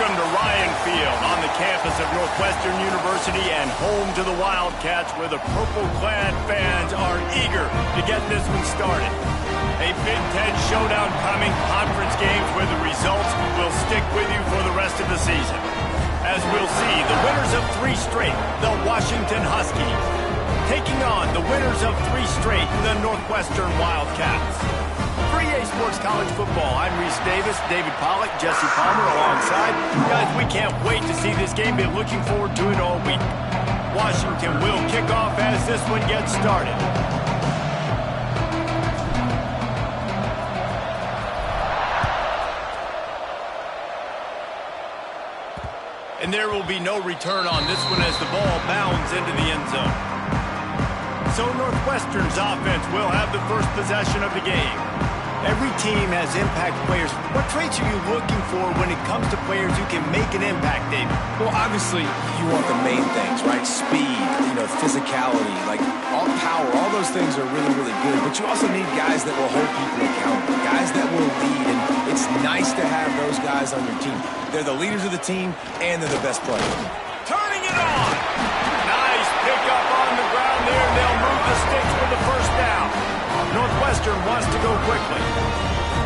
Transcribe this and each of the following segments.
Welcome to Ryan Field on the campus of Northwestern University and home to the Wildcats, where the purple-clad fans are eager to get this one started. A Big Ten showdown coming, conference games where the results will stick with you for the rest of the season. As we'll see, the winners of 3 straight, the Washington Huskies, taking on the winners of 3 straight, the Northwestern Wildcats. 3A Sports College Football. I'm Reese Davis, David Pollack, Jesse Palmer alongside. Guys, we can't wait to see this game. Been looking forward to it all week. Washington will kick off as this one gets started. And there will be no return on this one as the ball bounds into the end zone. So Northwestern's offense will have the first possession of the game. Every team has impact players. What traits are you looking for when it comes to players who can make an impact, David? Well, obviously, you want the main things, right? Speed, physicality, like all power, all those things are really, really good. But you also need guys that will hold people accountable, guys that will lead, and it's nice to have those guys on your team. They're the leaders of the team, and they're the best players. Turning it on! Nice pickup on the ground there, and they'll move the sticks for the first down. Northwestern wants to go quickly.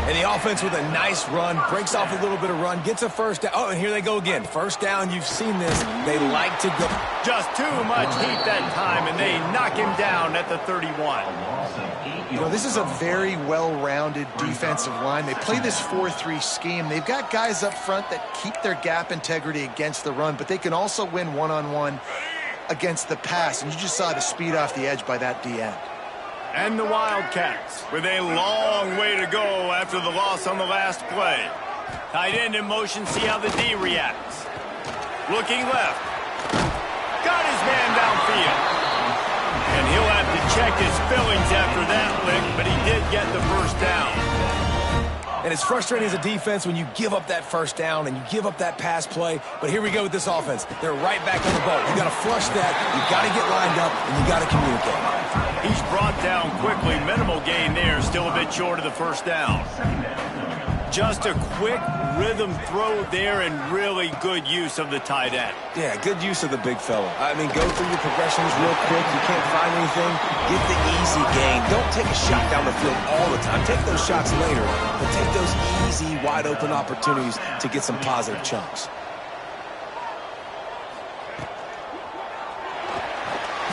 And the offense with a nice run, breaks off a little bit of run, gets a first down. Oh, and here they go again. First down, you've seen this. They like to go. Just too much heat that time, and they knock him down at the 31. This is a very well-rounded defensive line. They play this 4-3 scheme. They've got guys up front that keep their gap integrity against the run, but they can also win one-on-one against the pass. And you just saw the speed off the edge by that D-end. And the Wildcats with a long way to go after the loss on the last play. Tight end in motion, see how the D reacts. Looking left. Got his man downfield. And he'll have to check his fillings after that lick, but he did get the first down. And it's frustrating as a defense when you give up that first down and you give up that pass play. But here we go with this offense. They're right back on the ball. You got to flush that. You got to get lined up, and you got to communicate. He's brought down quickly. Minimal gain there. Still a bit short of the first down. Just a quick rhythm throw there and really good use of the tight end. Yeah, good use of the big fella. I mean, go through your progressions real quick. You can't find anything. Get the easy gain. Don't take a shot down the field all the time. Take those shots later, but take those easy, wide-open opportunities to get some positive chunks.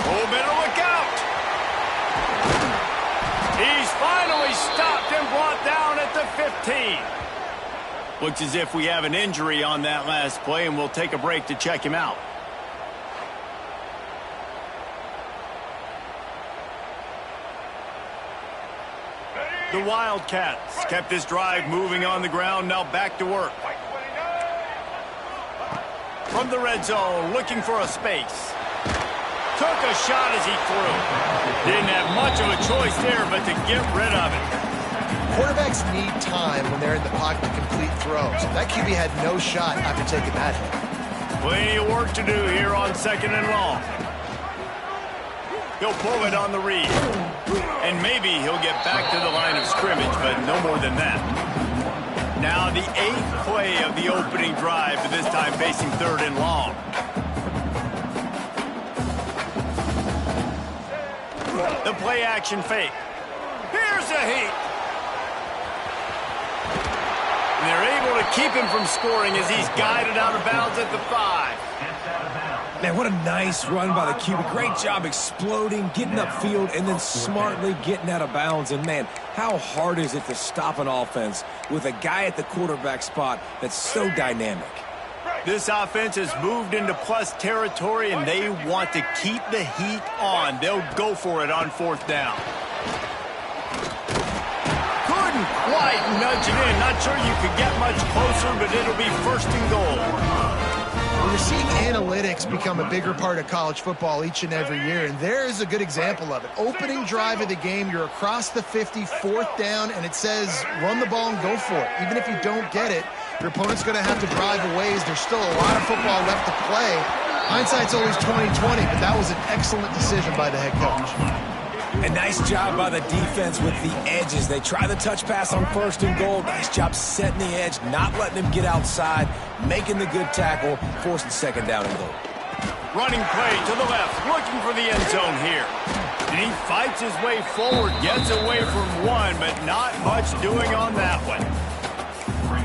Oh, better look out. He's finally stopped and brought down at the 15. Looks as if we have an injury on that last play, and we'll take a break to check him out. The Wildcats kept this drive moving on the ground, now back to work. From the red zone, looking for a space. Took a shot as he threw. Didn't have much of a choice there, but to get rid of it. Quarterbacks need time when they're in the pocket to complete throws. That QB had no shot after taking that hit. Plenty of work to do here on 2nd and long. He'll pull it on the read. And maybe he'll get back to the line of scrimmage, but no more than that. Now the 8th play of the opening drive, but this time facing 3rd and long. The play action fake. Here's a heat. And they're able to keep him from scoring as he's guided out of bounds at the 5. Man, what a nice run by the QB. Great job exploding, getting upfield, and then smartly getting out of bounds. And, man, how hard is it to stop an offense with a guy at the quarterback spot that's so dynamic? This offense has moved into plus territory, and they want to keep the heat on. They'll go for it on 4th down. Couldn't quite nudge it in. Not sure you could get much closer, but it'll be 1st and goal. We're seeing analytics become a bigger part of college football each and every year, and there is a good example of it. Opening drive of the game, you're across the 50, 4th down, and it says run the ball and go for it. Even if you don't get it, your opponent's going to have to drive a ways. There's still a lot of football left to play. Hindsight's always 20/20, but that was an excellent decision by the head coach. And nice job by the defense with the edges. They try the touch pass on 1st and goal. Nice job setting the edge, not letting him get outside, making the good tackle, forcing 2nd down and goal. Running play to the left, looking for the end zone here. And he fights his way forward, gets away from one, but not much doing on that one.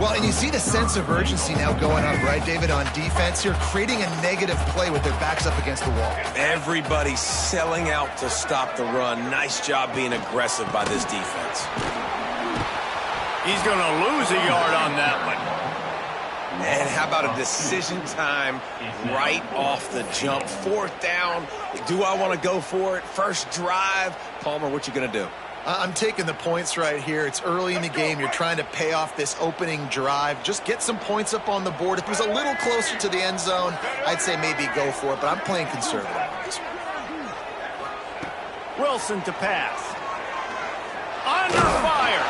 Well, and you see the sense of urgency now going up, right, David, on defense here, creating a negative play with their backs up against the wall. Everybody's selling out to stop the run. Nice job being aggressive by this defense. He's going to lose a yard on that one. And how about a decision time right off the jump? 4th down. Do I want to go for it? First drive. Palmer, what you going to do? I'm taking the points right here. It's early in the game. You're trying to pay off this opening drive. Just get some points up on the board. If it was a little closer to the end zone, I'd say maybe go for it, but I'm playing conservative on this one. Wilson to pass. Under fire.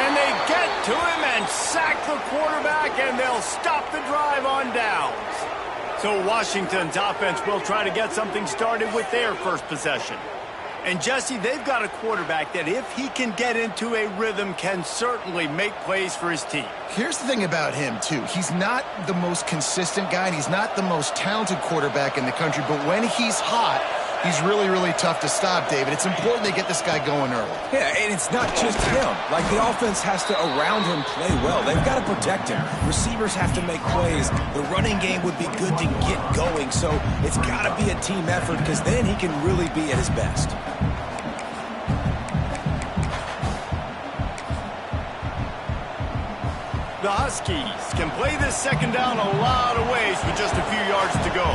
And they get to him and sack the quarterback, and they'll stop the drive on downs. So Washington's offense will try to get something started with their first possession. And, Jesse, they've got a quarterback that, if he can get into a rhythm, can certainly make plays for his team. Here's the thing about him, too. He's not the most consistent guy, and he's not the most talented quarterback in the country, but when he's hot, he's really, really tough to stop, David. It's important they get this guy going early. Yeah, and it's not just him. Like, the offense has to, around him, play well. They've got to protect him. Receivers have to make plays. The running game would be good to get going, so it's got to be a team effort, because then he can really be at his best. The Huskies can play this 2nd down a lot of ways with just a few yards to go.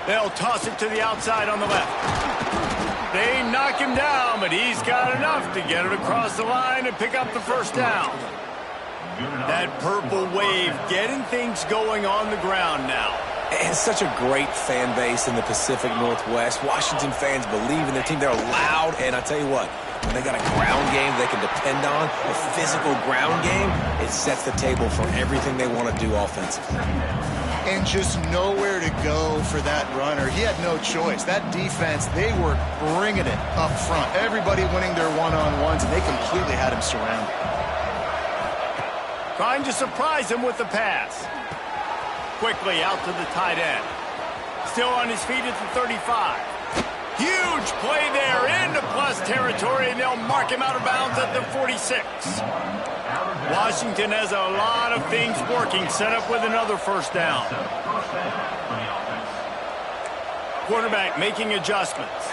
They'll toss it to the outside on the left. They knock him down, but he's got enough to get it across the line and pick up the 1st down. That purple wave getting things going on the ground now. And such a great fan base in the Pacific Northwest. Washington fans believe in their team. They're loud, and I tell you what, when they got a ground game they can depend on, a physical ground game, it sets the table for everything they want to do offensively. And just nowhere to go for that runner. He had no choice. That defense, they were bringing it up front. Everybody winning their one-on-ones, and they completely had him surrounded. Trying to surprise him with the pass. Quickly out to the tight end. Still on his feet at the 35. Huge play there into plus territory, and they'll mark him out of bounds at the 46. Washington has a lot of things working, set up with another 1st down. Quarterback making adjustments.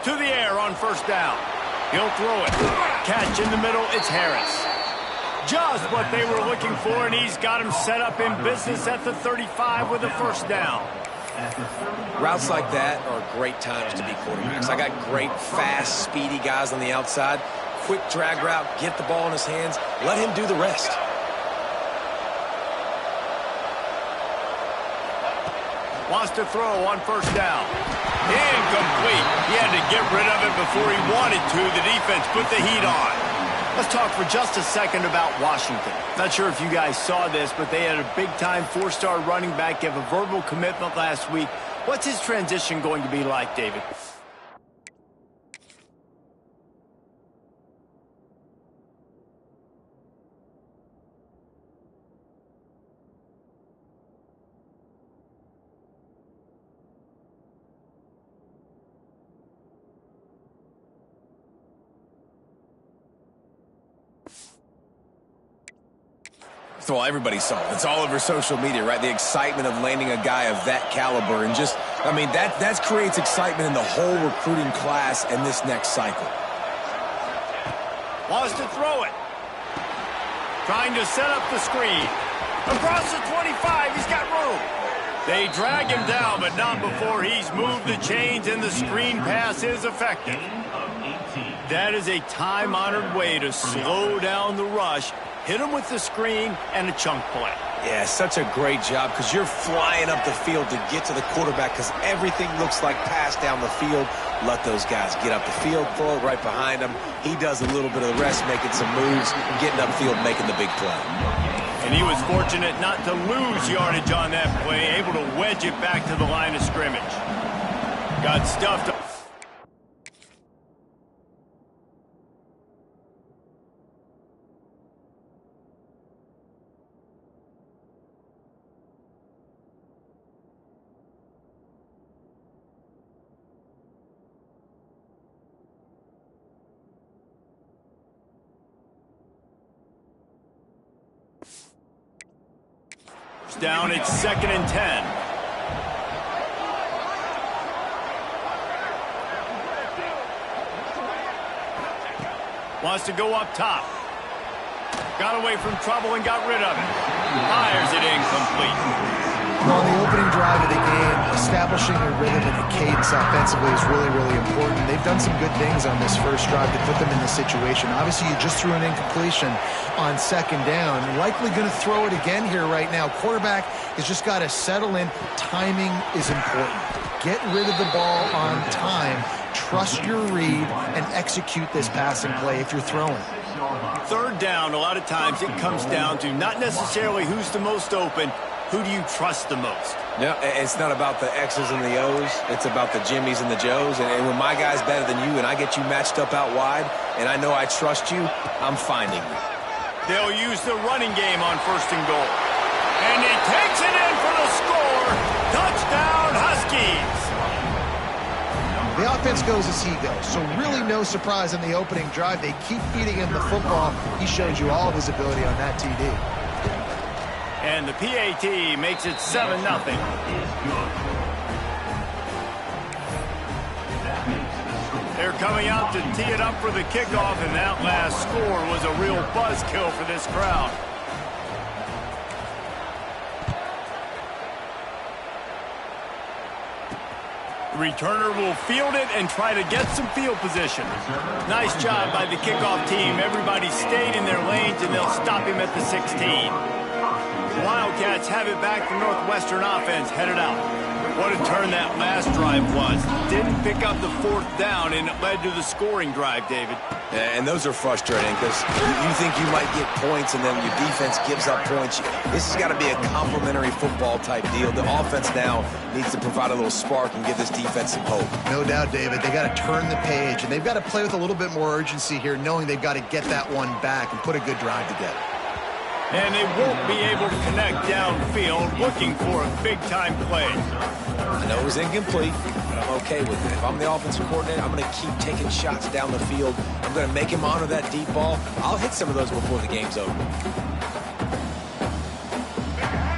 To the air on 1st down. He'll throw it. Catch in the middle, it's Harris. Just what they were looking for, and he's got him set up in business at the 35 with a 1st down. Routes like that are great times to be quarterbacks. I got great, fast, speedy guys on the outside. Quick drag route, get the ball in his hands, let him do the rest. Wants to throw on 1st down. Incomplete. He had to get rid of it before he wanted to. The defense put the heat on. Let's talk for just a second about Washington. Not sure if you guys saw this, but they had a big-time 4-star running back give a verbal commitment last week. What's his transition going to be like, David? Well, everybody saw it. It's all over social media, right? The excitement of landing a guy of that caliber. And just, I mean, that creates excitement in the whole recruiting class and this next cycle. Wants to throw it. Trying to set up the screen. Across the 25, he's got room. They drag him down, but not before he's moved the chains and the screen pass is effective. That is a time-honored way to slow down the rush. Hit him with the screen and a chunk play. Yeah, such a great job because you're flying up the field to get to the quarterback because everything looks like pass down the field. Let those guys get up the field, throw it right behind him. He does a little bit of the rest, making some moves, getting upfield, making the big play. And he was fortunate not to lose yardage on that play, able to wedge it back to the line of scrimmage. Got stuffed. Down, it's 2nd and 10. Wants to go up top. Got away from trouble and got rid of it. Fires it incomplete. Well, on the opening drive of the game, establishing a rhythm and a cadence offensively is really, really important. They've done some good things on this first drive to put them in this situation. Obviously, you just threw an incompletion on 2nd down. Likely going to throw it again here right now. Quarterback has just got to settle in. Timing is important. Get rid of the ball on time. Trust your read and execute this passing play if you're throwing. 3rd down, a lot of times it comes down to not necessarily who's the most open. Who do you trust the most? No, it's not about the X's and the O's. It's about the Jimmies and the Joes. And when my guy's better than you and I get you matched up out wide and I know I trust you, I'm finding you. They'll use the running game on 1st and goal. And he takes it in for the score. Touchdown, Huskies. The offense goes as he goes, so really no surprise in the opening drive. They keep feeding him the football. He showed you all of his ability on that TD. And the PAT makes it 7-0. They're coming out to tee it up for the kickoff, and that last score was a real buzzkill for this crowd. The returner will field it and try to get some field position. Nice job by the kickoff team. Everybody stayed in their lanes, and they'll stop him at the 16. Wildcats have it back. The Northwestern offense headed out. What a turn that last drive was. Didn't pick up the 4th down, and it led to the scoring drive, David. And those are frustrating because you think you might get points and then your defense gives up points. This has got to be a complementary football type deal. The offense now needs to provide a little spark and give this defense some hope. No doubt, David. They got to turn the page, and they've got to play with a little bit more urgency here, knowing they've got to get that one back and put a good drive together. And they won't be able to connect downfield, looking for a big-time play. I know it was incomplete, but I'm okay with it. If I'm the offensive coordinator, I'm going to keep taking shots down the field. I'm going to make him honor that deep ball. I'll hit some of those before the game's over.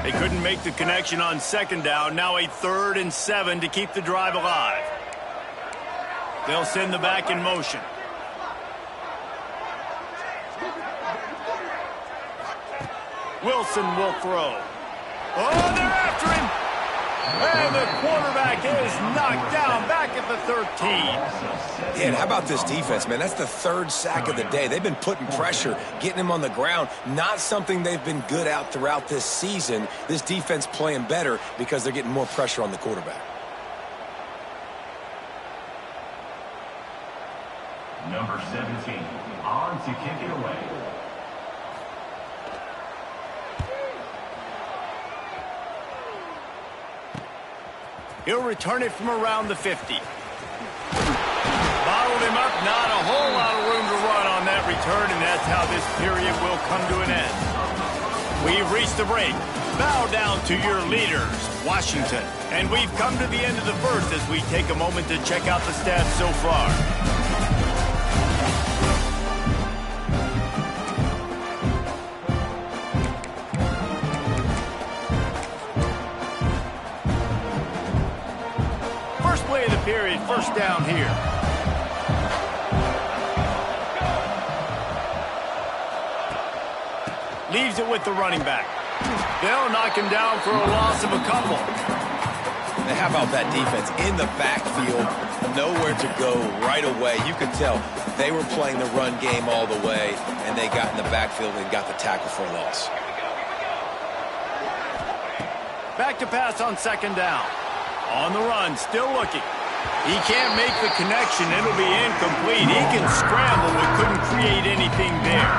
They couldn't make the connection on 2nd down. Now a 3rd and 7 to keep the drive alive. They'll send the back in motion. Wilson will throw. Oh, they're after him. And the quarterback is knocked down back at the 13. Yeah, and how about this defense, man? That's the 3rd sack of the day. They've been putting pressure, getting him on the ground. Not something they've been good at throughout this season. This defense playing better because they're getting more pressure on the quarterback. Number 17, on to kick it away. He'll return it from around the 50. Bottled him up, not a whole lot of room to run on that return, and that's how this period will come to an end. We've reached the break. Bow down to your leaders, Washington. And we've come to the end of the first as we take a moment to check out the stats so far. Period, 1st down here. Leaves it with the running back. They'll knock him down for a loss of a couple. And how about that defense in the backfield, nowhere to go right away. You could tell they were playing the run game all the way, and they got in the backfield and got the tackle for a loss. Back to pass on 2nd down. On the run, still looking. He can't make the connection. It'll be incomplete. He can scramble, but couldn't create anything there.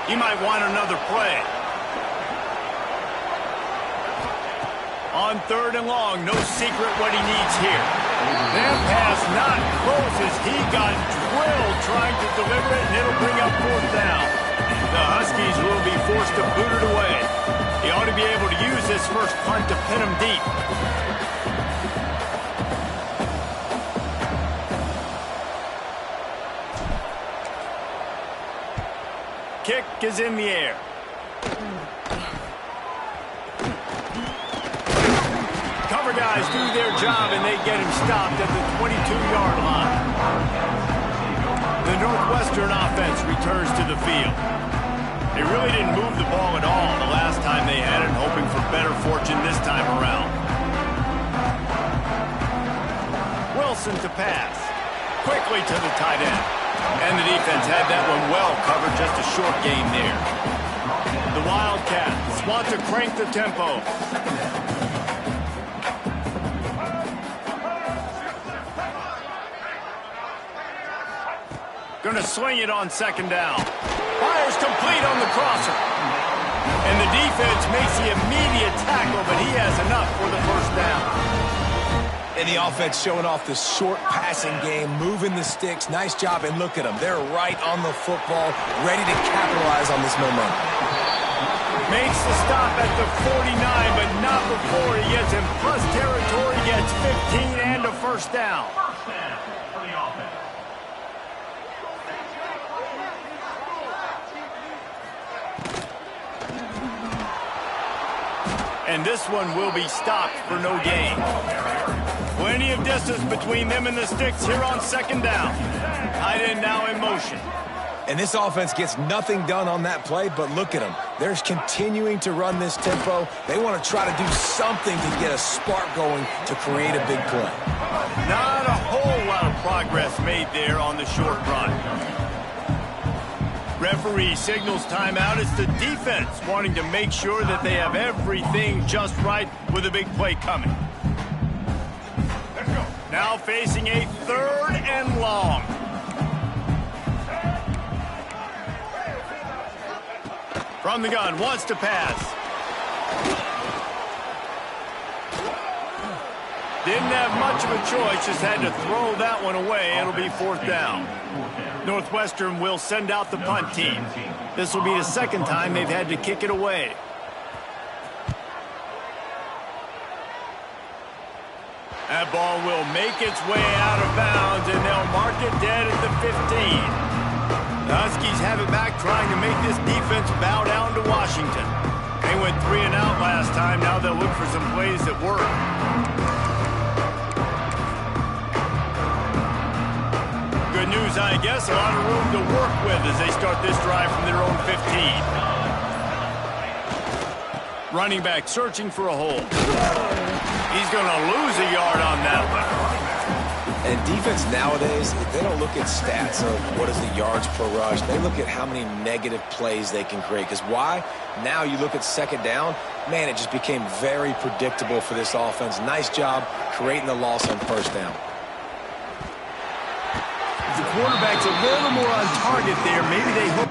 He might want another play. On 3rd and long, no secret what he needs here. That pass not close as he got drilled trying to deliver it, and it'll bring up 4th down. The Huskies will be forced to boot it away. He ought to be able to use this first punt to pin him deep. Kick is in the air. Cover guys do their job, and they get him stopped at the 22-yard line. The Northwestern offense returns to the field. They really didn't move the ball at all the last time they had it, hoping for better fortune this time around. Wilson to pass. Quickly to the tight end. And the defense had that one well covered, just a short gain there. The Wildcats want to crank the tempo. Going to swing it on 2nd down. Fires complete on the crosser. And the defense makes the immediate tackle, but he has enough for the 1st down. And the offense showing off the short passing game, moving the sticks. Nice job, and look at them. They're right on the football, ready to capitalize on this momentum. Makes the stop at the 49, but not before he gets in plus territory, gets 15 and a 1st down. First down for the offense. And this one will be stopped for no gain. Plenty of distance between them and the sticks here on 2nd down. Tight end now in motion. And this offense gets nothing done on that play, but look at them. They're continuing to run this tempo. They want to try to do something to get a spark going to create a big play. Not a whole lot of progress made there on the short run. Referee signals timeout. It's the defense wanting to make sure that they have everything just right with a big play coming. Now facing a 3rd and long. From the gun, wants to pass. Didn't have much of a choice, just had to throw that one away. It'll be 4th down. Northwestern will send out the punt team. This will be the 2nd time they've had to kick it away. That ball will make its way out of bounds, and they'll mark it dead at the 15. The Huskies have it back, trying to make this defense bow down to Washington. They went 3 and out last time. Now they'll look for some plays that work. Good news, I guess. A lot of room to work with as they start this drive from their own 15. Running back searching for a hole. He's going to lose a yard on that one. And defense nowadays, they don't look at stats of what is the yards per rush. They look at how many negative plays they can create. Because why? Now you look at 2nd down, man, it just became very predictable for this offense. Nice job creating the loss on 1st down. The quarterback's a little more on target there. Maybe they hope.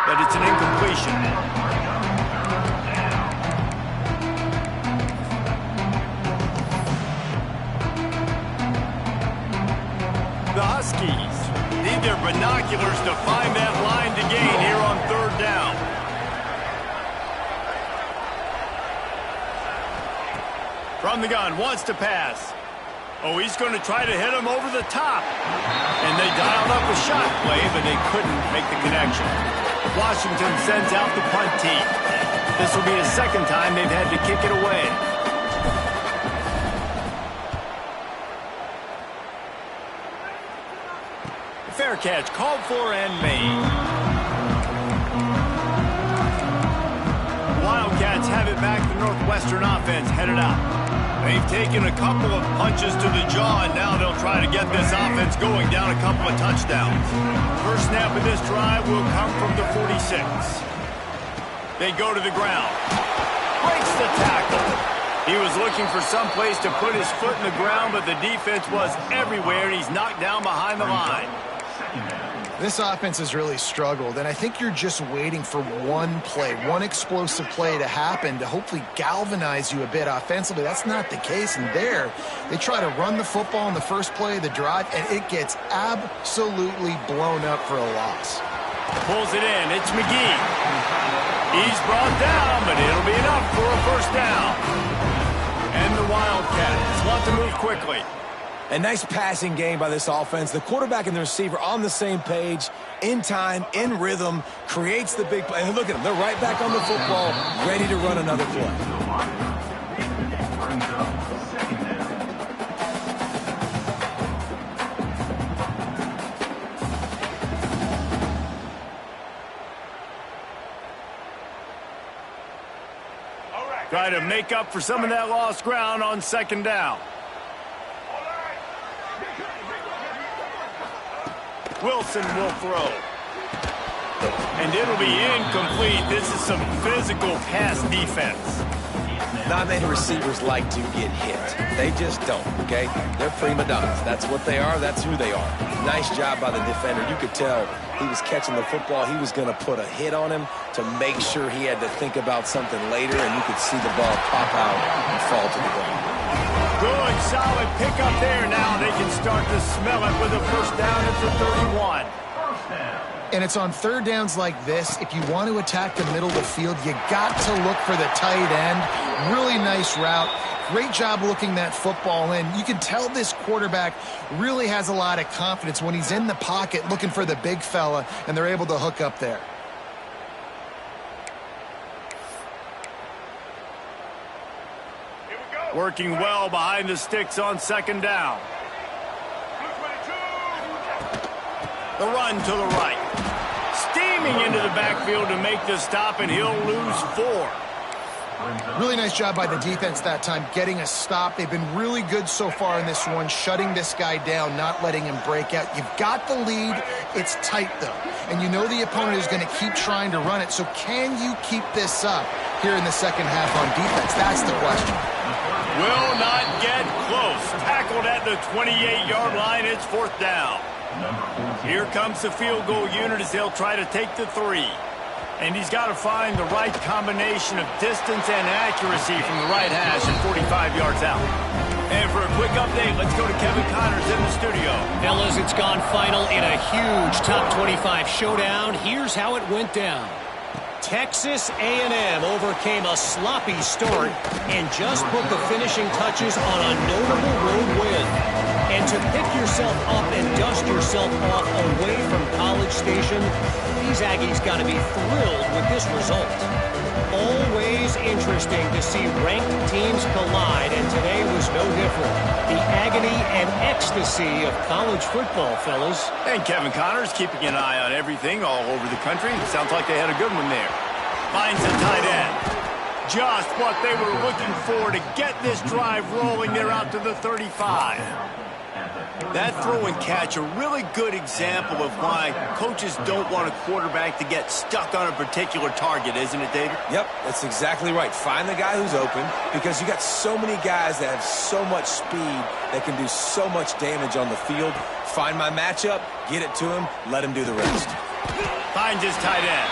But it's an incompletion. The Huskies need their binoculars to find that line to gain here on 3rd down. From the gun, wants to pass. Oh, he's going to try to hit him over the top. And they dialed up a shot play, but they couldn't make the connection. Washington sends out the punt team. This will be the 2nd time they've had to kick it away. Fair catch called for and made. Wildcats have it back. The Northwestern offense headed out. They've taken a couple of punches to the jaw, and now they'll try to get this offense going down a couple of touchdowns. First snap of this drive will come from the 46. They go to the ground. Breaks the tackle. He was looking for some place to put his foot in the ground, but the defense was everywhere, and he's knocked down behind the line. This offense has really struggled, and I think you're just waiting for one play, one explosive play to happen to hopefully galvanize you a bit offensively. That's not the case, and there, they try to run the football in the first play of the drive, and it gets absolutely blown up for a loss. Pulls it in. It's McGee. He's brought down, but it'll be enough for a first down. And the Wildcats want to move quickly. A nice passing game by this offense. The quarterback and the receiver on the same page, in time, in rhythm, creates the big play. And look at them. They're right back on the football, ready to run another play. Try to make up for some of that lost ground on second down. Wilson will throw. And it'll be incomplete. This is some physical pass defense. Not many receivers like to get hit. They just don't, okay? They're prima donnas. That's what they are. That's who they are. Nice job by the defender. You could tell he was catching the football. He was going to put a hit on him to make sure he had to think about something later, and you could see the ball pop out and fall to the ground. Good, solid pickup there. Now they can start to smell it with a first down at the 31. And it's on third downs like this. If you want to attack the middle of the field, you got to look for the tight end. Really nice route. Great job looking that football in. You can tell this quarterback really has a lot of confidence when he's in the pocket looking for the big fella, and they're able to hook up there. Working well behind the sticks on second down. The run to the right. Steaming into the backfield to make the stop, and he'll lose 4. Really nice job by the defense that time, getting a stop. They've been really good so far in this one, shutting this guy down, not letting him break out. You've got the lead. It's tight, though. And you know the opponent is going to keep trying to run it. So can you keep this up here in the second half on defense? That's the question. Will not get close. Tackled at the 28-yard line. It's fourth down. Here comes the field goal unit as they'll try to take the 3. And he's got to find the right combination of distance and accuracy from the right hash at 45 yards out. And for a quick update, let's go to Kevin Connors in the studio. Fellas, it's gone final in a huge top 25 showdown. Here's how it went down. Texas A&M overcame a sloppy start and just put the finishing touches on a notable road win. And to pick yourself up and dust yourself off away from College Station, these Aggies got to be thrilled with this result. Always interesting to see ranked teams collide, and today was no different. The agony and ecstasy of college football, fellas. And Kevin Connors keeping an eye on everything all over the country. Sounds like they had a good one there. Finds a tight end. Just what they were looking for to get this drive rolling. They're out to the 35. That throw and catch, a really good example of why coaches don't want a quarterback to get stuck on a particular target, isn't it, David? Yep, that's exactly right. Find the guy who's open, because you got so many guys that have so much speed that can do so much damage on the field. Find my matchup, get it to him, let him do the rest. Finds his tight end.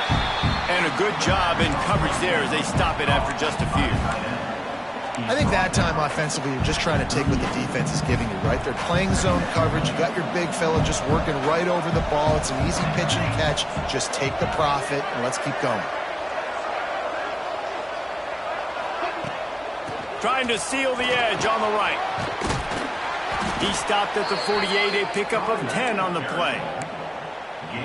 And a good job in coverage there as they stop it after just a few. I think that time offensively, you're just trying to take what the defense is giving you, right? They're playing zone coverage. You got your big fella just working right over the ball. It's an easy pitch and catch. Just take the profit, and let's keep going. Trying to seal the edge on the right. He stopped at the 48, a pickup of 10 on the play.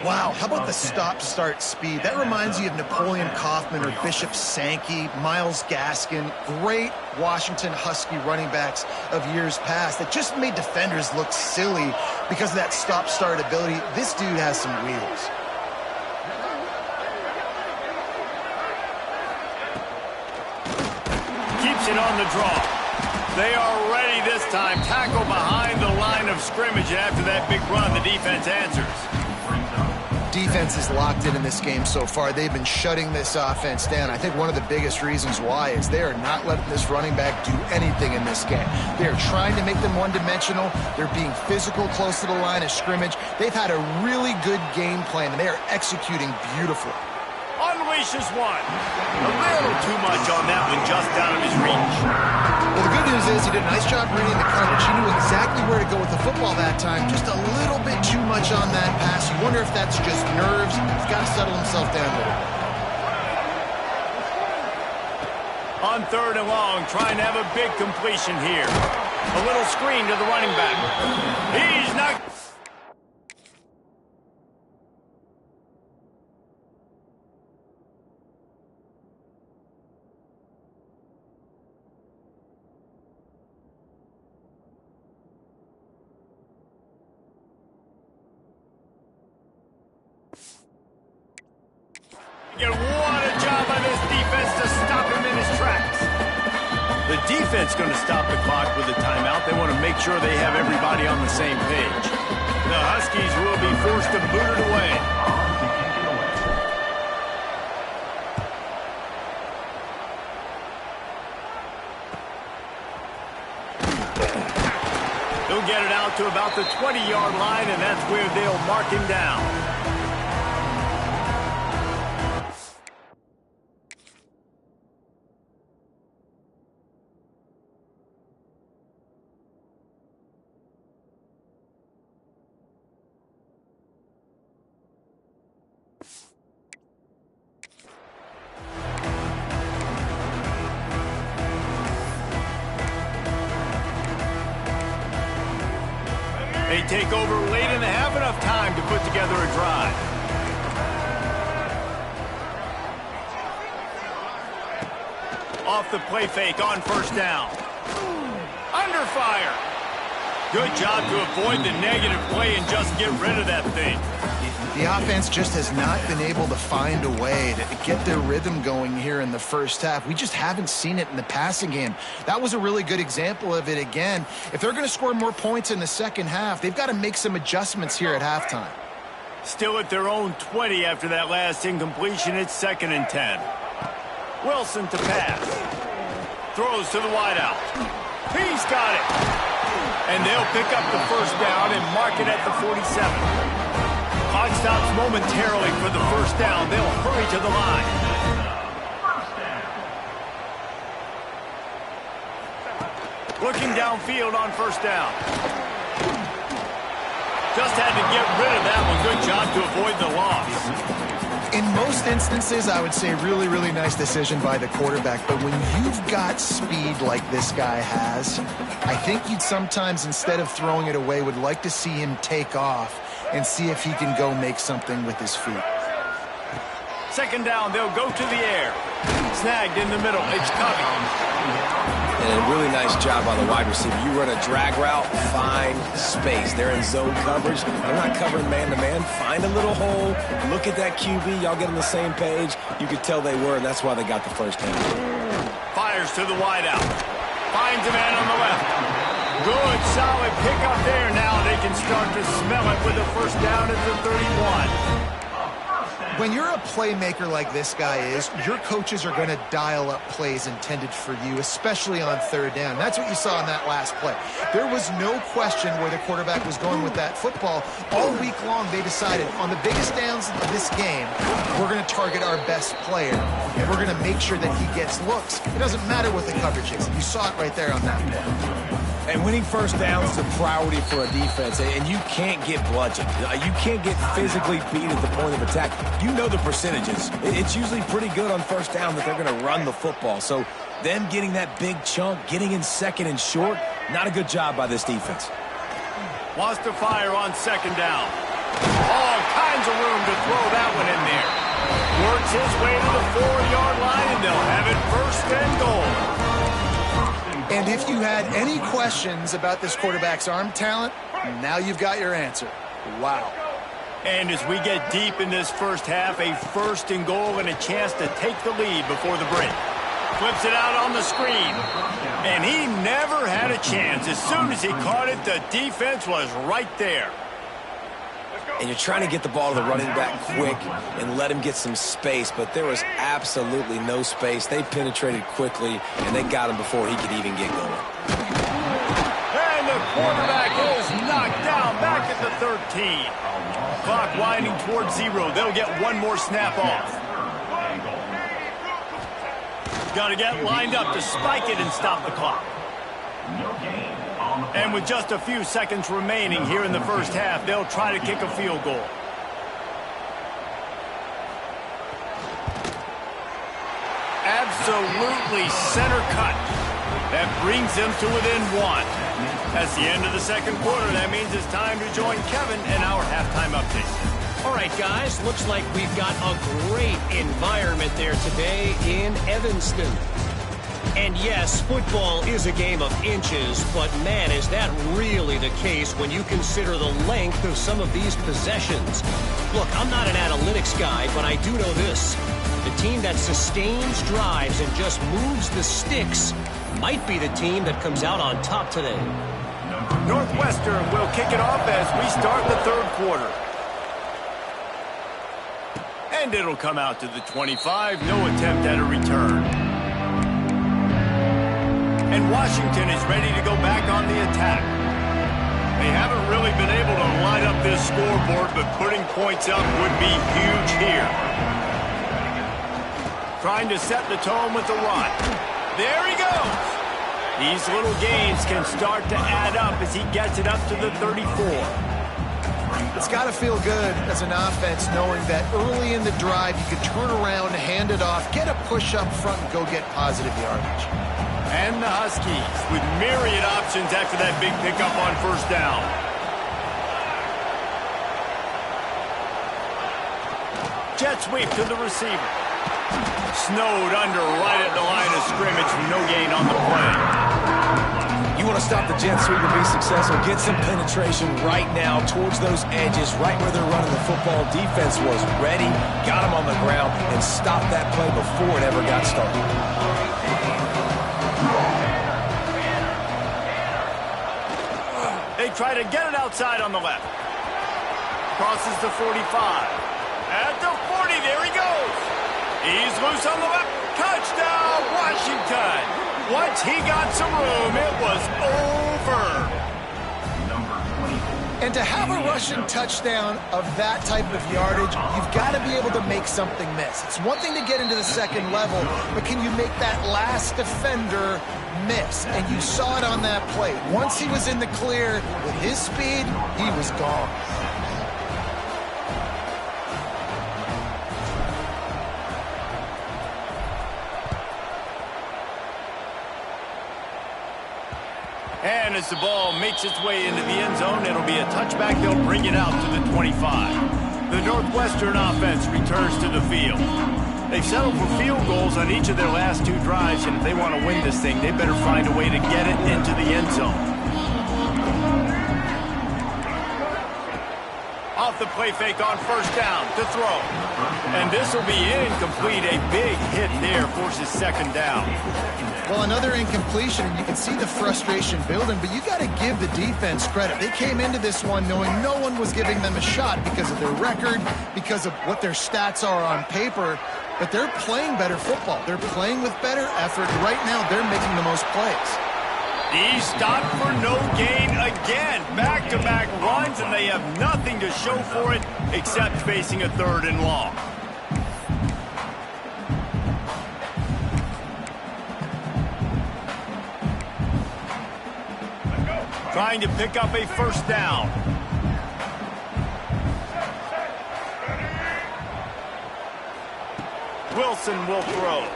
Wow, how about the stop-start speed? That reminds you of Napoleon Kaufman or Bishop Sankey, Myles Gaskin, great Washington Husky running backs of years past that just made defenders look silly because of that stop-start ability. This dude has some wheels. Keeps it on the draw. They are ready this time. Tackle behind the line of scrimmage, and after that big run, the defense answers. Defense is locked in this game so far. They've been shutting this offense down. I think one of the biggest reasons why is they are not letting this running back do anything in this game. They are trying to make them one-dimensional. They're being physical close to the line of scrimmage. They've had a really good game plan, and they are executing beautifully. Unleashes one. A little too much on that one, just out of his reach. Well, the good news is he did a nice job reading the coverage. He knew exactly where to go with the football that time. Just a little bit too much on that pass. You wonder if that's just nerves. He's got to settle himself down a little bit. On 3rd and long, trying to have a big completion here. A little screen to the running back. He's not... And what a job by this defense to stop him in his tracks. The defense going to stop the clock with a timeout. They want to make sure they have everybody on the same page. The Huskies will be forced to boot it away. He'll get it out to about the 20-yard line, and that's where they'll mark him down. They take over late and they have enough time to put together a drive. Off the play fake on 1st down. Under fire. Good job to avoid the negative play and just get rid of that thing. The offense just has not been able to find a way to get their rhythm going here in the first half. We just haven't seen it in the passing game. That was a really good example of it again. If they're going to score more points in the second half, they've got to make some adjustments here at halftime. Still at their own 20 after that last incompletion. It's 2nd and 10. Wilson to pass. Throws to the wideout. He's got it. And they'll pick up the 1st down and mark it at the 47. Clock stops momentarily for the 1st down. They'll hurry to the line. Looking downfield on 1st down. Just had to get rid of that one. Good job to avoid the loss. In most instances, I would say really, really nice decision by the quarterback. But when you've got speed like this guy has, I think you'd sometimes, instead of throwing it away, would like to see him take off and see if he can go make something with his feet. 2nd down, they'll go to the air. Snagged in the middle, it's Covey. And a really nice job by the wide receiver. You run a drag route, find space. They're in zone coverage. They're not covering man-to-man. Find a little hole. Look at that QB. Y'all get on the same page. You could tell they were, and that's why they got the 1st down. Fires to the wideout. Finds a man on the left. Good, solid pickup there. Now they can start to smell it with a 1st down at the 31. When you're a playmaker like this guy is, your coaches are going to dial up plays intended for you, especially on 3rd down. That's what you saw in that last play. There was no question where the quarterback was going with that football. All week long, they decided on the biggest downs of this game, we're going to target our best player, and we're going to make sure that he gets looks. It doesn't matter what the coverage is. You saw it right there on that play. And winning 1st downs is a priority for a defense, and you can't get bludgeoned. You can't get physically beat at the point of attack. You know the percentages. It's usually pretty good on 1st down that they're going to run the football. So them getting that big chunk, getting in 2nd and short, not a good job by this defense. Wants to fire on 2nd down. All kinds of room to throw that one in there. Works his way to the 4-yard line, and they'll have it 1st and goal. And if you had any questions about this quarterback's arm talent, now you've got your answer. Wow. And as we get deep in this first half, a 1st and goal and a chance to take the lead before the break. Flips it out on the screen. And he never had a chance. As soon as he caught it, the defense was right there. And you're trying to get the ball to the running back quick and let him get some space, but there was absolutely no space. They penetrated quickly, and they got him before he could even get going. And the quarterback is knocked down back at the 13. Clock winding towards 0. They'll get one more snap off. Got to get lined up to spike it and stop the clock. And with just a few seconds remaining here in the first half, they'll try to kick a field goal. Absolutely center cut. That brings them to within 1. That's the end of the second quarter. That means it's time to join Kevin in our halftime update. All right, guys, looks like we've got a great environment there today in Evanston. And yes, football is a game of inches, but man, is that really the case when you consider the length of some of these possessions. Look, I'm not an analytics guy, but I do know this. The team that sustains drives and just moves the sticks might be the team that comes out on top today. Northwestern will kick it off as we start the third quarter. And it'll come out to the 25. No attempt at a return. And Washington is ready to go back on the attack. They haven't really been able to line up this scoreboard, but putting points up would be huge here. Trying to set the tone with the run. There he goes. These little gains can start to add up as he gets it up to the 34. It's got to feel good as an offense knowing that early in the drive you can turn around, hand it off, get a push up front, and go get positive yardage. And the Huskies with myriad options after that big pickup on first down. Jet sweep to the receiver. Snowed under right at the line of scrimmage. No gain on the play. You want to stop the jet sweep and be successful, get some penetration right now towards those edges, right where they're running the football. Defense was ready, got them on the ground, and stopped that play before it ever got started. They try to get it outside on the left. Crosses the 45. At the 40, there he goes. He's loose on the left. Touchdown, Washington. Once he got some room, it was over. And to have a rushing touchdown of that type of yardage, you've got to be able to make something miss. It's one thing to get into the second level, but can you make that last defender miss? And you saw it on that play. Once he was in the clear with his speed, he was gone. And as the ball makes its way into the end zone, it'll be a touchback. They'll bring it out to the 25. The Northwestern offense returns to the field. They've settled for field goals on each of their last 2 drives, and if they want to win this thing, they better find a way to get it into the end zone. Off the play fake on first down to throw. And this will be incomplete. A big hit there forces second down. Well, another incompletion, and you can see the frustration building, but you got to give the defense credit. They came into this one knowing no one was giving them a shot because of their record, because of what their stats are on paper, but they're playing better football. They're playing with better effort. Right now, they're making the most plays. He stopped for no gain again. Back-to-back runs, and they have nothing to show for it except facing a 3rd and long. Trying to pick up a first down. Wilson will throw.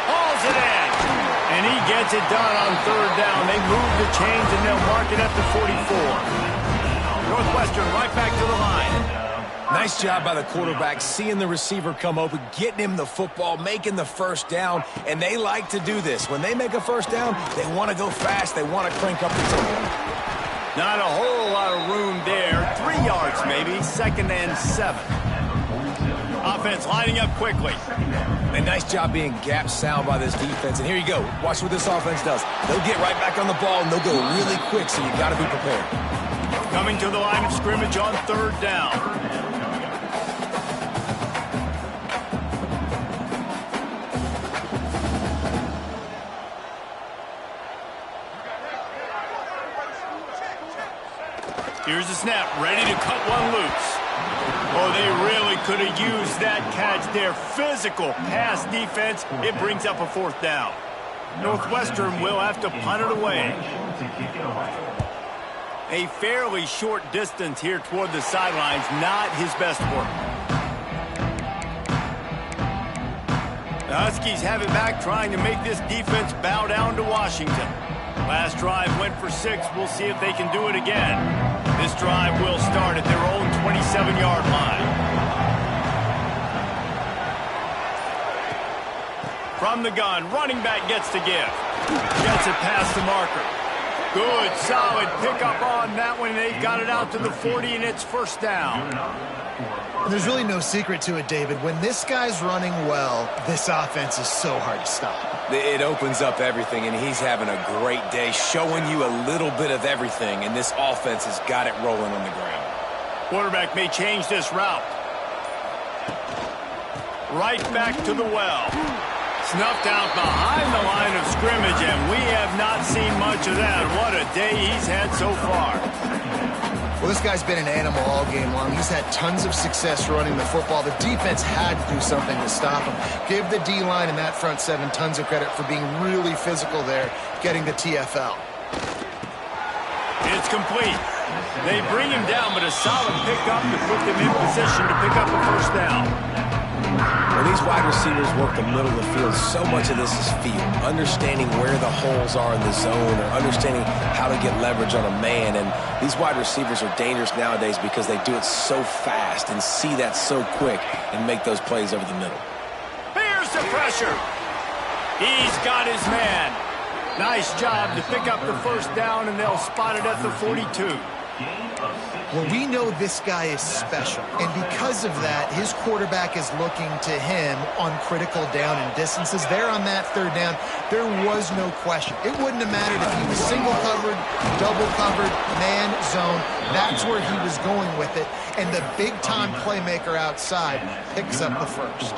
Hauls it in. And he gets it done on 3rd down. They move the chains and they'll mark it at the 44. Northwestern right back to the line. Nice job by the quarterback, seeing the receiver come open, getting him the football, making the first down, and they like to do this. When they make a first down, they want to go fast. They want to crank up the tempo. Not a whole lot of room there. 3 yards maybe, 2nd and 7. offense lining up quickly. And nice job being gap sound by this defense. And here you go. Watch what this offense does. They'll get right back on the ball, and they'll go really quick, so you got to be prepared. Coming to the line of scrimmage on 3rd down. Here's the snap, ready to cut one loose. Oh, they really could have used that catch there. Physical pass defense. It brings up a 4th down. Northwestern will have to punt it away. A fairly short distance here toward the sidelines. Not his best work. The Huskies have it back, trying to make this defense bow down to Washington. Last drive went for 6. We'll see if they can do it again. This drive will start at their own 27-yard line. From the gun, running back gets to give. Gets it past the marker. Good, solid pickup on that one. They've got it out to the 40, and it's 1st down. There's really no secret to it, David. When this guy's running well, this offense is so hard to stop. It opens up everything, and he's having a great day, showing you a little bit of everything, and this offense has got it rolling on the ground. Quarterback may change this route. Right back to the well. Snuffed out behind the line of scrimmage, and we have not seen much of that. What a day he's had so far. Well, this guy's been an animal all game long. He's had tons of success running the football. The defense had to do something to stop him. Give the D-line and that front 7 tons of credit for being really physical there, getting the TFL. It's complete. They bring him down, but a solid pickup to put them in position to pick up a 1st down. When these wide receivers work the middle of the field, so much of this is feel. Understanding where the holes are in the zone, or understanding how to get leverage on a man. And these wide receivers are dangerous nowadays because they do it so fast and see that so quick and make those plays over the middle. Here's the pressure. He's got his man. Nice job to pick up the 1st down, and they'll spot it at the 42. Well, we know this guy is special, and because of that, his quarterback is looking to him on critical down and distances. There on that 3rd down, there was no question. It wouldn't have mattered if he was single covered, double covered, man, zone. That's where he was going with it, and the big-time playmaker outside picks up the 1st.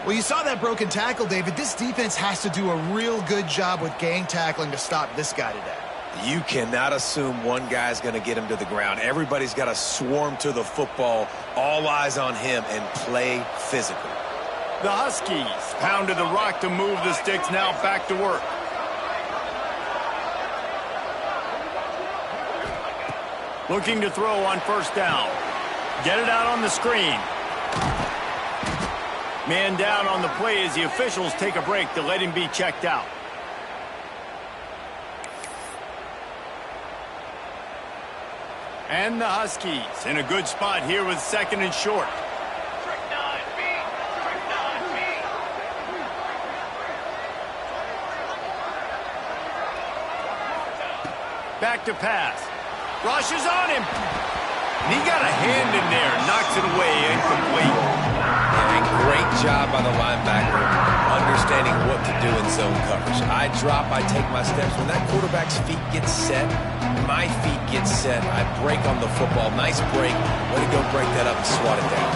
Well, you saw that broken tackle, David. This defense has to do a real good job with gang tackling to stop this guy today. You cannot assume one guy's going to get him to the ground. Everybody's got to swarm to the football, all eyes on him, and play physical. The Huskies pounded the rock to move the sticks, now back to work. Looking to throw on 1st down. Get it out on the screen. Man down on the play as the officials take a break to let him be checked out. And the Huskies in a good spot here with 2nd and short. Back to pass. Rushes on him. And he got a hand in there. Knocks it away. Incomplete. And great job by the linebacker understanding what to do in zone coverage. I drop, I take my steps. When that quarterback's feet get set, my feet get set, I break on the football. Nice break. Way to go break that up and swat it down.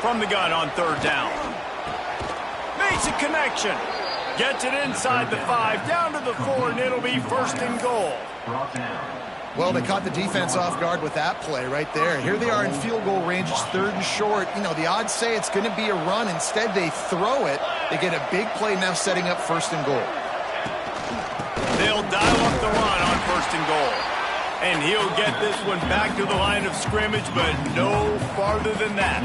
From the gun on 3rd down. Makes a connection. Gets it inside the 5, down to the 4, and it'll be 1st and goal. Well, they caught the defense off guard with that play right there. Here they are in field goal range. It's 3rd and short. You know, the odds say it's going to be a run. Instead, they throw it. They get a big play now setting up 1st and goal. They'll dial up the run on 1st and goal. And he'll get this one back to the line of scrimmage, but no farther than that.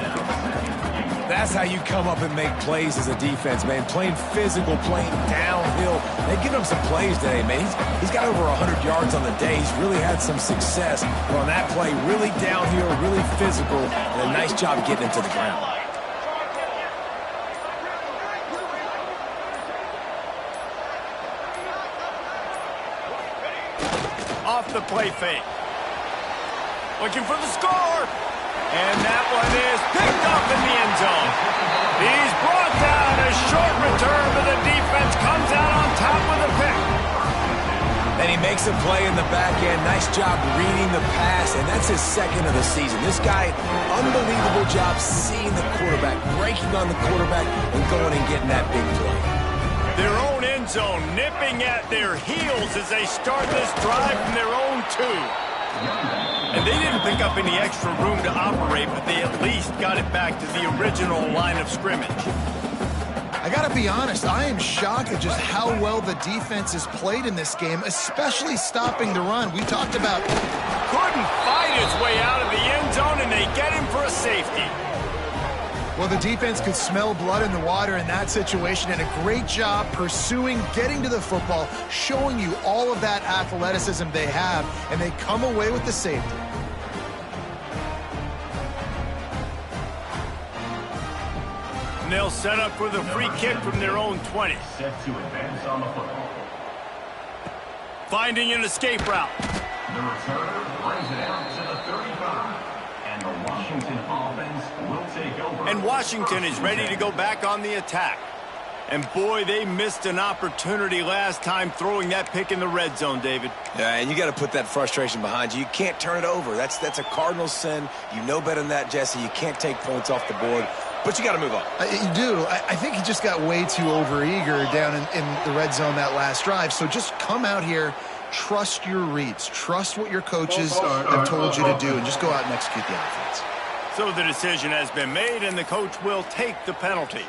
That's how you come up and make plays as a defense, man. Playing physical, playing downhill. They give him some plays today, man. He's got over 100 yards on the day. He's really had some success. But on that play, really downhill, really physical, and a nice job getting him to the ground. Off the play fake. Looking for the score. And that one is picked up in the end zone. He's brought down. A short return, but the defense comes out on top with a pick. And he makes a play in the back end. Nice job reading the pass, and that's his second of the season. This guy, unbelievable job seeing the quarterback, breaking on the quarterback, and going and getting that big play. Their own end zone nipping at their heels as they start this drive from their own 2. And they didn't pick up any extra room to operate, but they at least got it back to the original line of scrimmage. I got to be honest, I am shocked at just how well the defense has played in this game, especially stopping the run. We talked about couldn't fight his way out of the end zone, and they get him for a safety. Well, the defense could smell blood in the water in that situation, and a great job pursuing, getting to the football, showing you all of that athleticism they have, and they come away with the safety. And they'll set up with a free kick from their own 20. Set to advance on the football. Finding an escape route. The returner brings it out to the 35. And the Washington offense will take over. And Washington is ready to go back on the attack. And boy, they missed an opportunity last time throwing that pick in the red zone, David. Yeah, and you got to put that frustration behind you. You can't turn it over. That's a cardinal sin. You know better than that, Jesse. You can't take points off the board. But you got to move on. You do. I think he just got way too overeager down in the red zone that last drive. So just come out here, trust your reads, trust what your coaches have told you to do, and just go out and execute the offense. So the decision has been made, and the coach will take the penalty.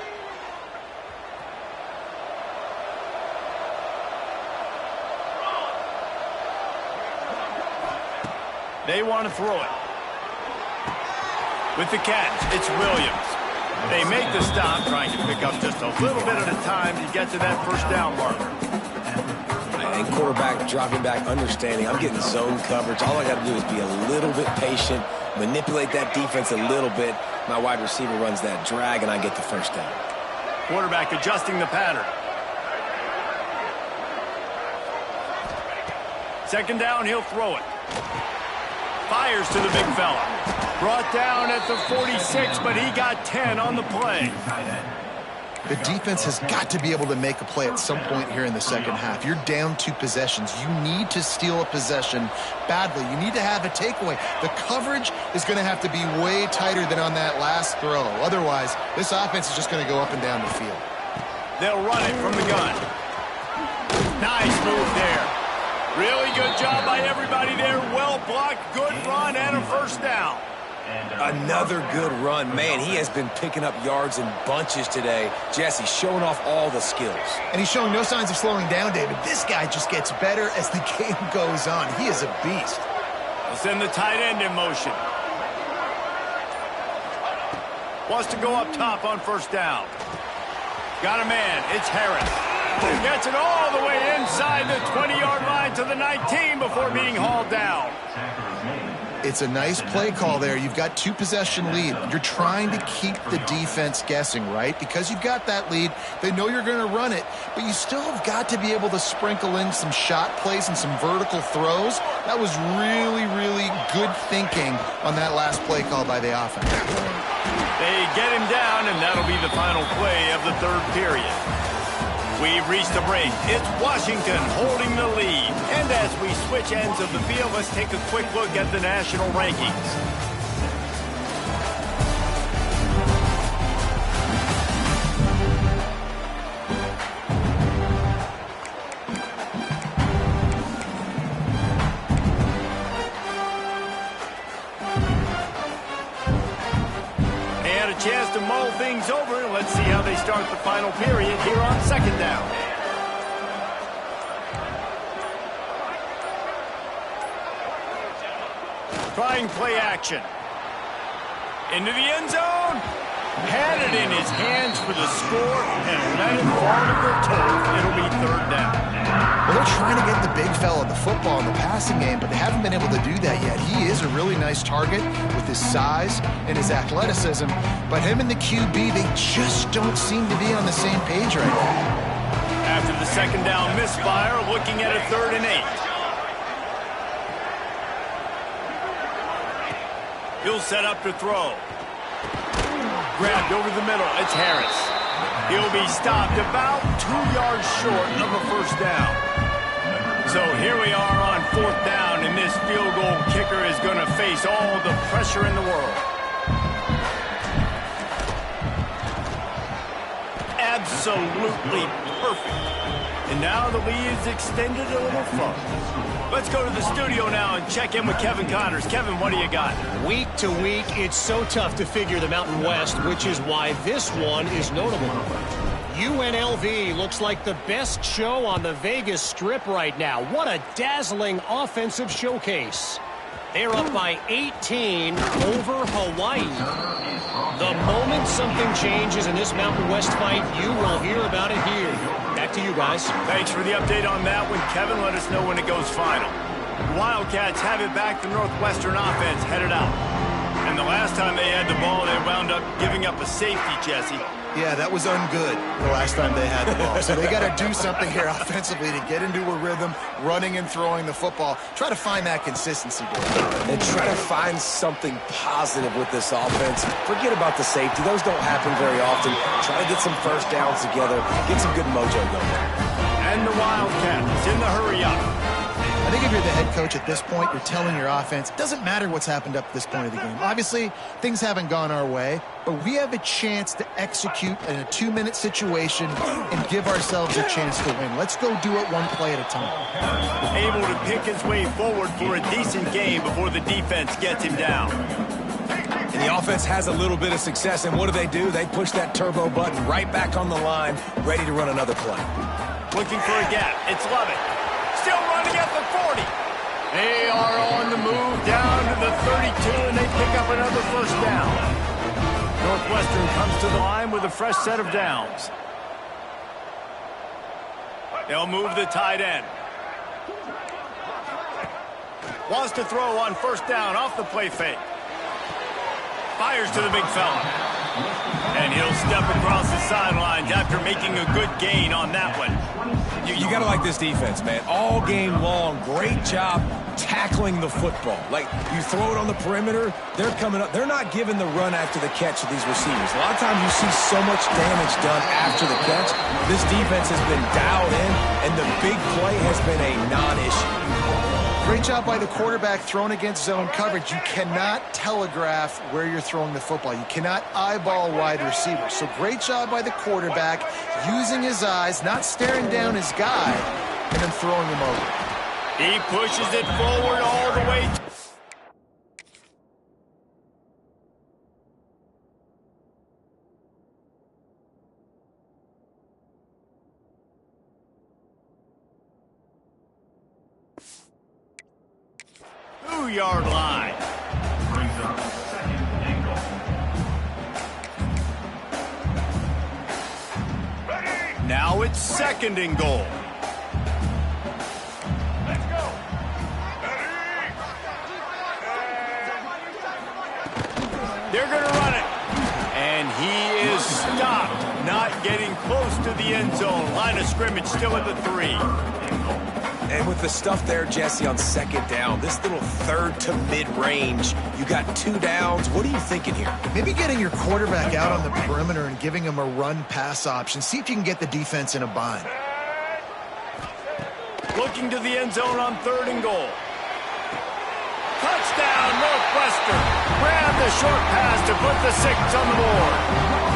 They want to throw it. With the catch, it's Williams. They make the stop, trying to pick up just a little bit at a time to get to that first down marker. And quarterback dropping back, understanding I'm getting zone coverage. All I got to do is be a little bit patient, manipulate that defense a little bit. My wide receiver runs that drag, and I get the first down. Quarterback adjusting the pattern. Second down, he'll throw it. Fires to the big fella. Brought down at the 46, but he got 10 on the play. The defense has got to be able to make a play at some point here in the second half. You're down 2 possessions. You need to steal a possession badly. You need to have a takeaway. The coverage is going to have to be way tighter than on that last throw. Otherwise, this offense is just going to go up and down the field. They'll run it from the gun. Nice move there. Really good job by everybody there. Well blocked, good run, and a first down. Another good run. Man, he has been picking up yards in bunches today. Jesse showing off all the skills. And he's showing no signs of slowing down, David. This guy just gets better as the game goes on. He is a beast. They'll send the tight end in motion. Wants to go up top on first down. Got a man. It's Harris. Who gets it all the way inside the 20-yard line to the 19 before being hauled down. It's a nice play call there. You've got 2-possession lead. You're trying to keep the defense guessing, right? Because you've got that lead. They know you're going to run it, but you still have got to be able to sprinkle in some shot plays and some vertical throws. That was really, really good thinking on that last play call by the offense. They get him down, and that'll be the final play of the third period. We've reached the break. It's Washington holding the lead. And as we switch ends of the field, let's take a quick look at the national rankings. And a chance to mull things over. Let's see how they start the final period here on second down. Trying play action. Into the end zone. Had it in his hands for the score and let it fall to the turf. It'll be third down. Well, they're trying to get the big fella the football in the passing game, but they haven't been able to do that yet. He is a really nice target with his size and his athleticism, but him and the QB, they just don't seem to be on the same page right now. After the second down misfire, looking at a 3rd and 8. He'll set up to throw. Grabbed over the middle. It's Harris. He'll be stopped about 2 yards short of a first down. So here we are on fourth down, and this field goal kicker is going to face all the pressure in the world. Absolutely perfect. And now the lead is extended a little further. Let's go to the studio now and check in with Kevin Connors. Kevin, what do you got? Week to week, it's so tough to figure the Mountain West, which is why this one is notable. UNLV looks like the best show on the Vegas Strip right now. What a dazzling offensive showcase. They're up by 18 over Hawaii. The moment something changes in this Mountain West fight, you will hear about it here. Back to you guys. Thanks for the update on that one, Kevin. Let us know when it goes final. The Wildcats have it back. The Northwestern offense headed out. And the last time they had the ball, they wound up giving up a safety, Jesse. Yeah, that was ungood the last time they had the ball. So they got to do something here offensively to get into a rhythm, running and throwing the football. Try to find that consistency, Dave. And try to find something positive with this offense. Forget about the safety. Those don't happen very often. Try to get some first downs together, get some good mojo going. And the Wildcats in the hurry up. I think if you're the head coach at this point, you're telling your offense, it doesn't matter what's happened up to this point of the game. Obviously, things haven't gone our way, but we have a chance to execute in a 2-minute situation and give ourselves a chance to win. Let's go do it one play at a time. Able to pick his way forward for a decent game before the defense gets him down. And the offense has a little bit of success, and what do? They push that turbo button right back on the line, ready to run another play. Looking for a gap. It's Lovett. Still running at the 40. They are on the move down to the 32, and they pick up another first down. Northwestern comes to the line with a fresh set of downs. They'll move the tight end. Wants to throw on first down off the play fake. Fires to the big fella. And he'll step across the sidelines after making a good gain on that one. You got to like this defense, man. All game long, great job tackling the football. Like, you throw it on the perimeter, they're coming up. They're not giving the run after the catch to these receivers. A lot of times you see so much damage done after the catch. This defense has been dialed in, and the big play has been a non-issue. Great job by the quarterback thrown against zone coverage. You cannot telegraph where you're throwing the football. You cannot eyeball wide receivers. So great job by the quarterback using his eyes, not staring down his guy, and then throwing him over. He pushes it forward all the way. Yard line. Now it's second and goal. Let's go. They're going to run it. And he is stopped, not getting close to the end zone. Line of scrimmage still at the 3. And with the stuff there, Jesse, on second down, this little third to mid-range, you got 2 downs. What are you thinking here? Maybe getting your quarterback out on the perimeter and giving him a run-pass option. See if you can get the defense in a bind. Looking to the end zone on third and goal. Touchdown, Northwestern. Grab the short pass to put the 6 on the board.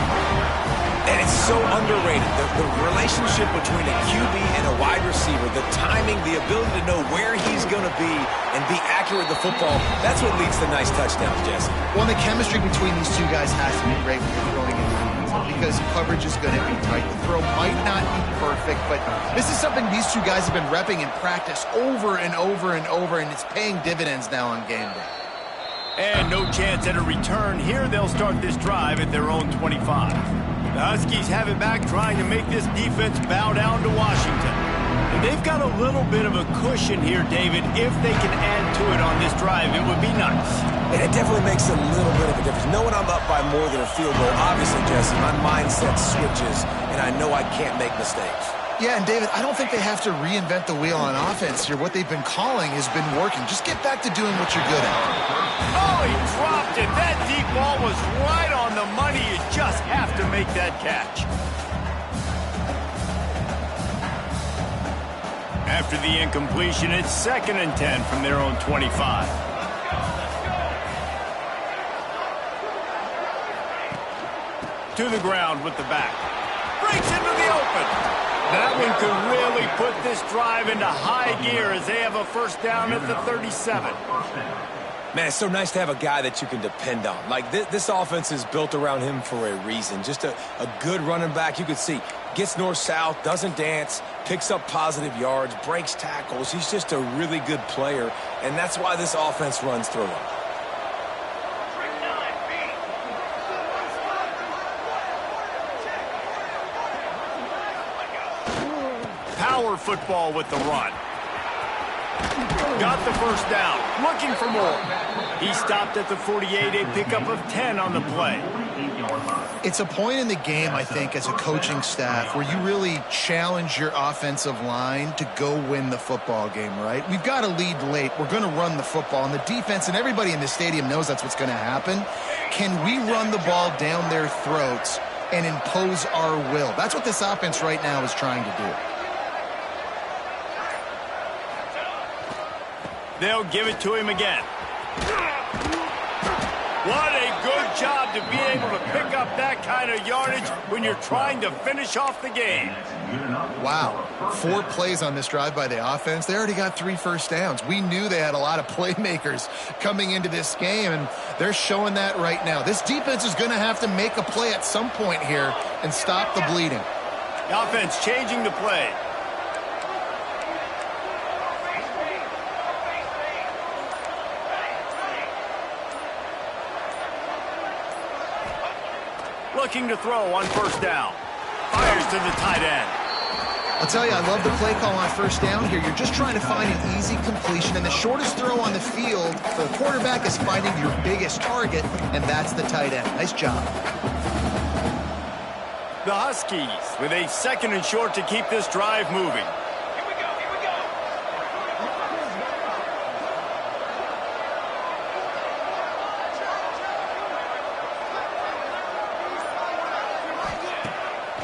And it's so underrated, the relationship between a QB and a wide receiver, the timing, the ability to know where he's going to be and be accurate with the football, that's what leads to nice touchdowns, Jesse. Well, the chemistry between these two guys has to be great when you're throwing into the end zone because coverage is going to be tight. The throw might not be perfect, but this is something these two guys have been repping in practice over and over and over, and it's paying dividends now on game day. And no chance at a return. Here they'll start this drive at their own 25. The Huskies have it back, trying to make this defense bow down to Washington. And they've got a little bit of a cushion here, David. If they can add to it on this drive, it would be nice. And it definitely makes a little bit of a difference. Knowing I'm up by more than a field goal, obviously, Jesse, my mindset switches, and I know I can't make mistakes. Yeah, and David, I don't think they have to reinvent the wheel on offense here. What they've been calling has been working. Just get back to doing what you're good at. Oh, he dropped it. That deep ball was right on the money. You just have to make that catch. After the incompletion, it's 2nd and 10 from their own 25. To the ground with the back. Breaks into the open. That one could really put this drive into high gear as they have a first down at the 37. Man, it's so nice to have a guy that you can depend on. Like, this offense is built around him for a reason. Just a good running back. You could see, gets north-south, doesn't dance, picks up positive yards, breaks tackles. He's just a really good player, and that's why this offense runs through him. Power football with the run. Got the first down. Looking for more. He stopped at the 48, a pickup of 10 on the play. It's a point in the game, I think, as a coaching staff where you really challenge your offensive line to go win the football game, right? We've got to lead late. We're going to run the football. And the defense and everybody in the stadium knows that's what's going to happen. Can we run the ball down their throats and impose our will? That's what this offense right now is trying to do. They'll give it to him again. What a good job to be able to pick up that kind of yardage when you're trying to finish off the game. Wow. 4 plays on this drive by the offense. They already got 3 first downs. We knew they had a lot of playmakers coming into this game, and they're showing that right now. This defense is going to have to make a play at some point here and stop the bleeding. The offense changing the play. Looking to throw on first down. Fires to the tight end. I'll tell you, I love the play call on first down here. You're just trying to find an easy completion, and the shortest throw on the field for the quarterback is finding your biggest target, and that's the tight end. Nice job. The Huskies with a 2nd and short to keep this drive moving.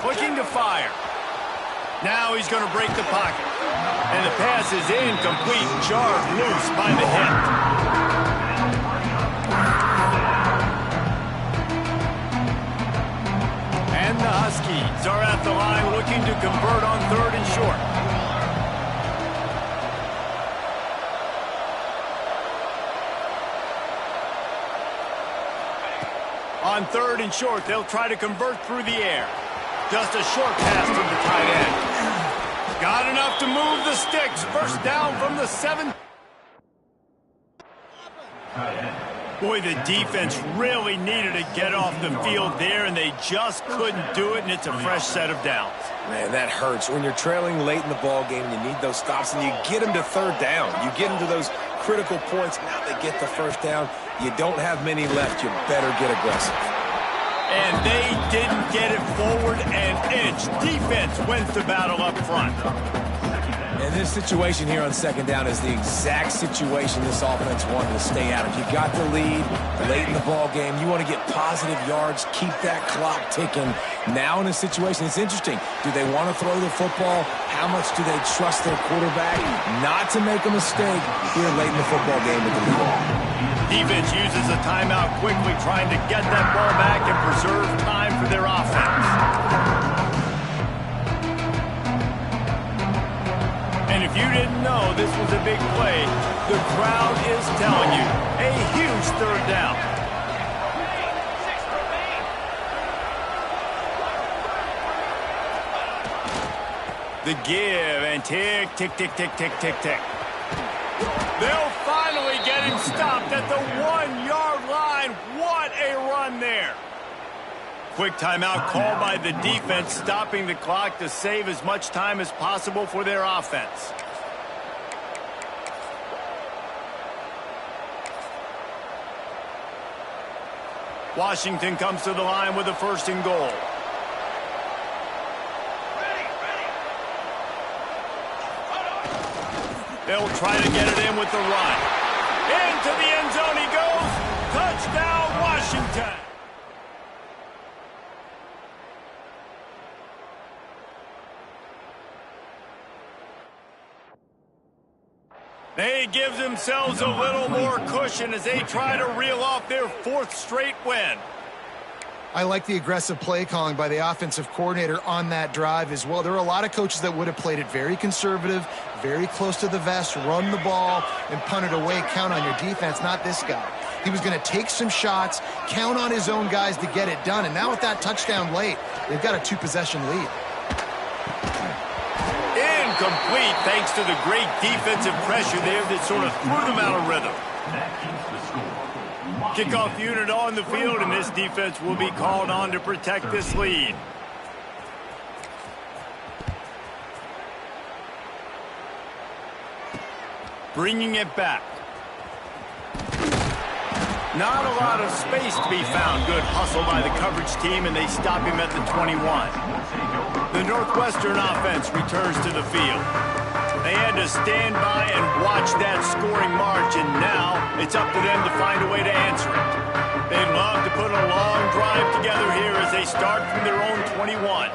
Looking to fire. Now he's going to break the pocket. And the pass is incomplete, jarred loose by the hip. And the Huskies are at the line looking to convert on 3rd and short. On 3rd and short, they'll try to convert through the air. Just a short pass to the tight end. Got enough to move the sticks. First down from the 7. Boy, the defense really needed to get off the field there, and they just couldn't do it, and it's a fresh set of downs. Man, that hurts. When you're trailing late in the ball game, you need those stops, and you get them to 3rd down. You get them to those critical points. Now they get the first down. You don't have many left. You better get aggressive. And they didn't get it forward an inch. Defense wins the battle up front. And this situation here on 2nd down is the exact situation this offense wanted to stay out of. You got the lead late in the ball game. You want to get positive yards, keep that clock ticking. Now in a situation, it's interesting. Do they want to throw the football? How much do they trust their quarterback not to make a mistake here late in the football game with the lead? Defense uses a timeout quickly, trying to get that ball back and preserve time for their offense. And if you didn't know this was a big play, the crowd is telling you, a huge 3rd down. The give and tick, tick, tick, tick, tick, tick, tick. They'll finally get him stopped at the 1-yard line. What a run there. Quick timeout called by the defense, stopping the clock to save as much time as possible for their offense. Washington comes to the line with a 1st and goal. They'll try to get it in with the run. Into the end zone he goes. Touchdown, Washington. They give themselves a little more cushion as they try to reel off their 4th straight win. I like the aggressive play calling by the offensive coordinator on that drive as well. There are a lot of coaches that would have played it very conservative, very close to the vest, run the ball, and punt it away, count on your defense. Not this guy. He was going to take some shots, count on his own guys to get it done. And now with that touchdown late, they've got a 2-possession lead. Incomplete thanks to the great defensive pressure there that sort of threw them out of rhythm. Kickoff unit on the field, and this defense will be called on to protect this lead. Bringing it back. Not a lot of space to be found. Good hustle by the coverage team, and they stop him at the 21. The Northwestern offense returns to the field. They had to stand by and watch that scoring march, and now it's up to them to find a way to answer it. They'd love to put a long drive together here as they start from their own 21.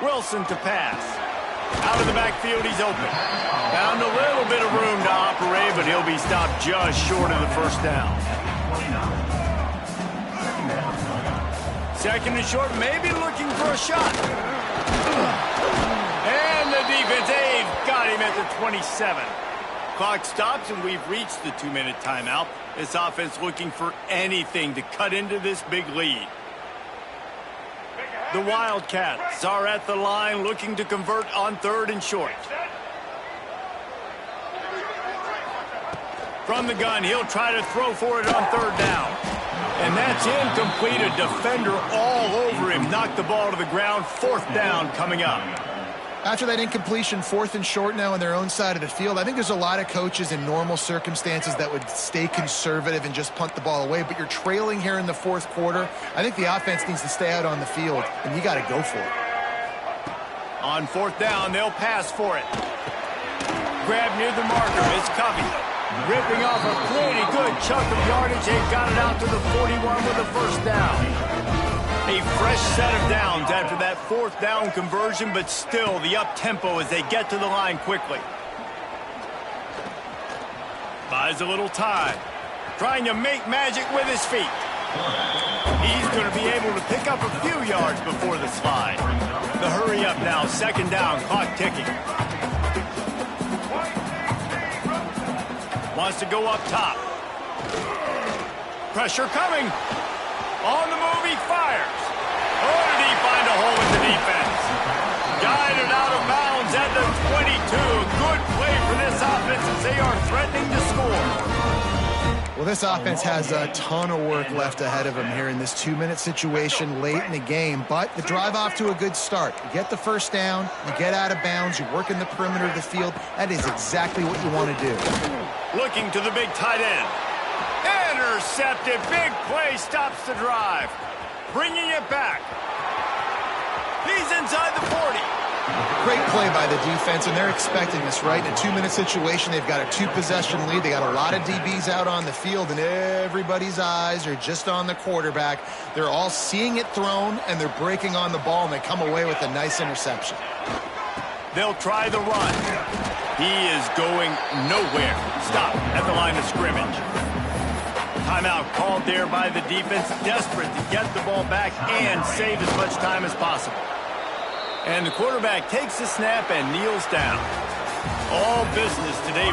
Wilson to pass. Out of the backfield, he's open. Found a little bit of room to operate, but he'll be stopped just short of the first down. Second and short, maybe looking for a shot. And the defense, they've got him at the 27. Clock stops, and we've reached the 2-minute timeout. This offense looking for anything to cut into this big lead. The Wildcats are at the line looking to convert on 3rd and short. From the gun, he'll try to throw for it on 3rd down. And that's incomplete. A defender all over him. Knocked the ball to the ground. 4th down coming up. After that incompletion, 4th and short now on their own side of the field, I think there's a lot of coaches in normal circumstances that would stay conservative and just punt the ball away. But you're trailing here in the 4th quarter. I think the offense needs to stay out on the field, and you got to go for it. On 4th down, they'll pass for it. Grab near the marker. It's Covey. Ripping off a pretty good chunk of yardage. They got it out to the 41 with a 1st down. A fresh set of downs after that 4th down conversion, but still the up-tempo as they get to the line quickly. Buys a little time. Trying to make magic with his feet. He's going to be able to pick up a few yards before the slide. The hurry up now, 2nd down, clock ticking. Wants to go up top. Pressure coming. On the move, he fires. Oh, did he find a hole in the defense? Guided out of bounds at the 22. Good play for this offense as they are threatening to score. Well, this offense has a ton of work left ahead of them here in this 2-minute situation late in the game, but the drive off to a good start. You get the 1st down, you get out of bounds, you work in the perimeter of the field. That is exactly what you want to do. Looking to the big tight end. Intercepted. Big play stops the drive. Bringing it back. He's inside the 40. Great play by the defense, and they're expecting this, right? In a 2-minute situation, they've got a 2-possession lead. They got a lot of DBs out on the field, and everybody's eyes are just on the quarterback. They're all seeing it thrown, and they're breaking on the ball, and they come away with a nice interception. They'll try the run. He is going nowhere. Stop at the line of scrimmage. Timeout called there by the defense, desperate to get the ball back and save as much time as possible. And the quarterback takes the snap and kneels down. All business today.